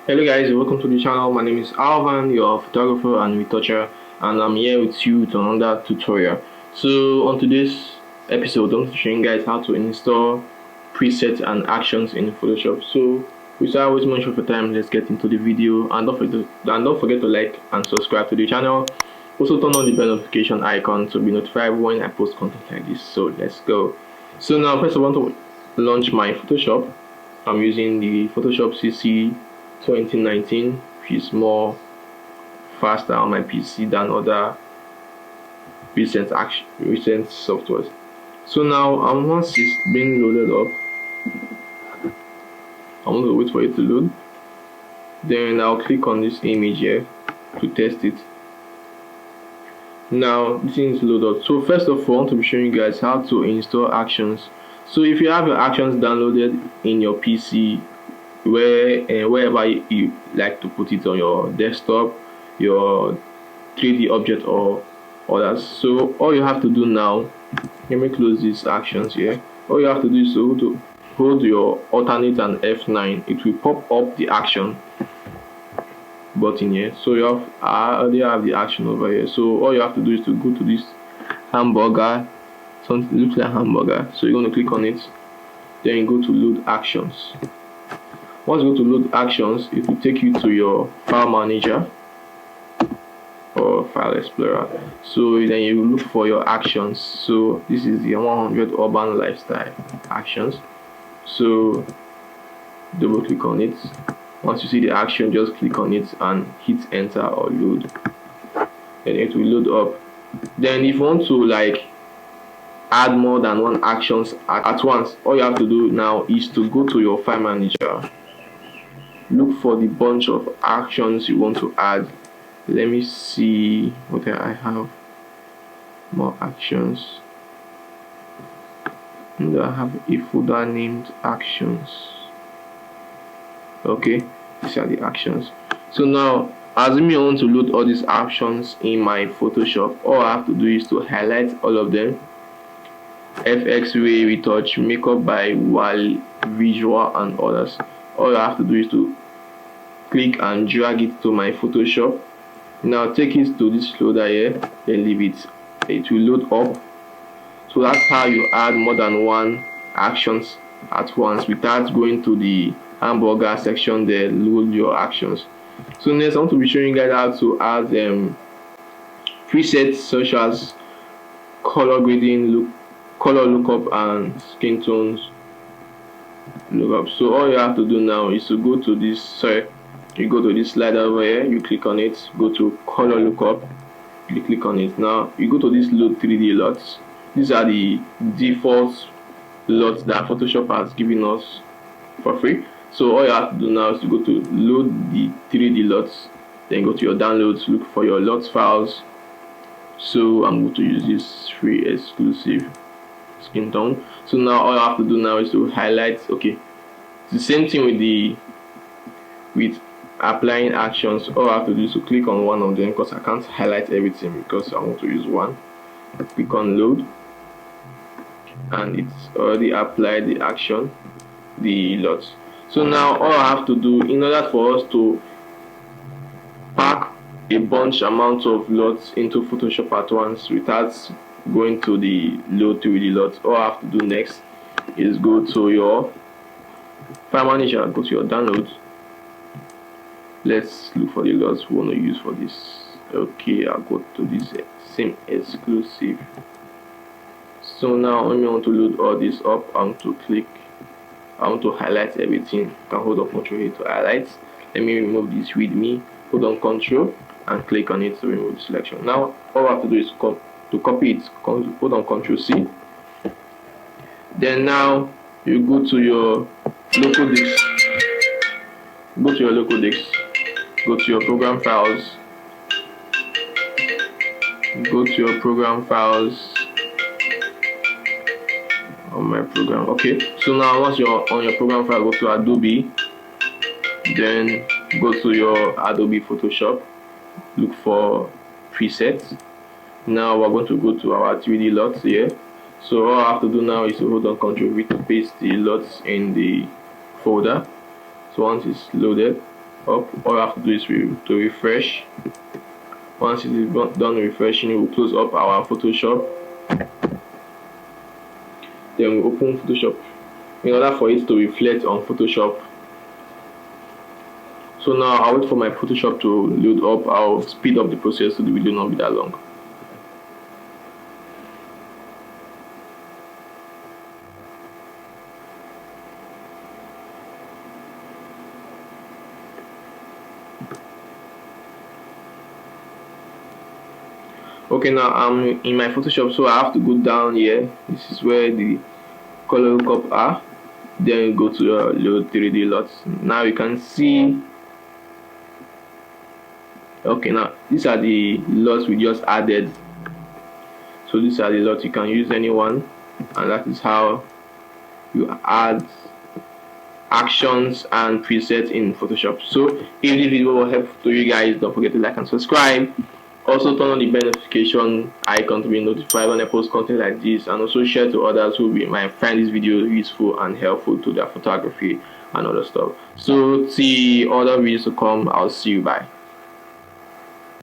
Hello guys, welcome to the channel. My name is Alvan, your photographer and retoucher, and I'm here with you with another tutorial. So on today's episode, I'm showing you guys how to install presets and actions in Photoshop. So without wasting much of your time, let's get into the video, and don't forget to like and subscribe to the channel. Also turn on the bell notification icon to be notified when I post content like this. So let's go. So now first I want to launch my Photoshop. I'm using the Photoshop CC 2019, which is more faster on my PC than other recent softwares. So now once it's being loaded up, I'm going to wait for it to load. Then I'll click on this image here to test it. Now this is loaded. So first of all, I want to be showing you guys how to install actions. So if you have your actions downloaded in your PC, wherever you like to put it, on your desktop, your 3D object or others, so all you have to do now, let me close these actions here. All you have to do is to hold your alternate and F9. It will pop up the action button here. So I already have the action over here. So all you have to do is to go to this hamburger, something looks like hamburger. So you're going to click on it, then you go to load actions. Once you go to load actions, it will take you to your file manager or file explorer. So then you look for your actions. So this is the 100 urban lifestyle actions. So double click on it. Once you see the action, just click on it and hit enter or load. Then it will load up. Then if you want to add more than one actions at once, all you have to do now is to go to your file manager. Look for the bunch of actions you want to add. Let me see what I have. More actions. And I have a folder named actions. Okay, these are the actions. So now, assuming I want to load all these actions in my Photoshop, all I have to do is to highlight all of them. FX Ray, Retouch, Makeup by Visual, and others. All I have to do is to click and drag it to my Photoshop. Now take it to this loader here, then leave it. It will load up. So that's how you add more than one actions at once without going to the hamburger section there, load your actions. So next I want to be showing you guys how to add presets such as color grading, color lookup, and skin tones lookup. So all you have to do now is to go to this, you go to this slider over here, you click on it, go to color lookup, you click on it. Now you go to this load 3D lots. These are the default lots that Photoshop has given us for free. So all you have to do now is to go to load the 3D lots, then go to your downloads, look for your lots files. So I'm going to use this free exclusive skin tone. So now all I have to do now is to highlight. Okay, it's the same thing with applying actions. All I have to do is to click on one of them, because I can't highlight everything because I want to use one. Click on load, and it's already applied the action, the lots. So now all I have to do, in order for us to pack a bunch amount of lots into Photoshop at once without going to the load 3D lots, all I have to do next is go to your file manager, go to your downloads. Let's look for the lots we want to use for this. Okay, I'll go to this same exclusive. So now when you want to load all this up, I want to highlight everything. You can hold on Ctrl here to highlight. Let me remove this with me. Hold on Ctrl and click on it to remove the selection. Now all I have to do is to copy it. Hold on Ctrl C. Then now you go to your local disk. Go to your local disk. Go to your program files. Go to your program files on my program. Okay, so now once you're on your program file, go to Adobe, then go to your Adobe Photoshop, look for presets. Now we're going to go to our 3D lots here. So all I have to do now is to hold on Ctrl V to paste the lots in the folder. So once it's loaded, up. All you have to do is to refresh. Once it is done refreshing, we will close up our Photoshop. Then we open Photoshop in order for it to reflect on Photoshop. So now I'll wait for my Photoshop to load up. I'll speed up the process so the video will not be that long. Okay, now I'm in my Photoshop, so I have to go down here. This is where the color lookup are. Then go to the load 3D lots. Now you can see. Okay, now these are the lots we just added. So these are the lots, you can use anyone, and that is how you add actions and presets in Photoshop. So if the video was helpful to you guys, don't forget to like and subscribe. Also turn on the bell notification icon to be notified when I post content like this, and also share to others who might find this video useful and helpful to their photography and other stuff. So see other videos to come. I'll see you. Bye.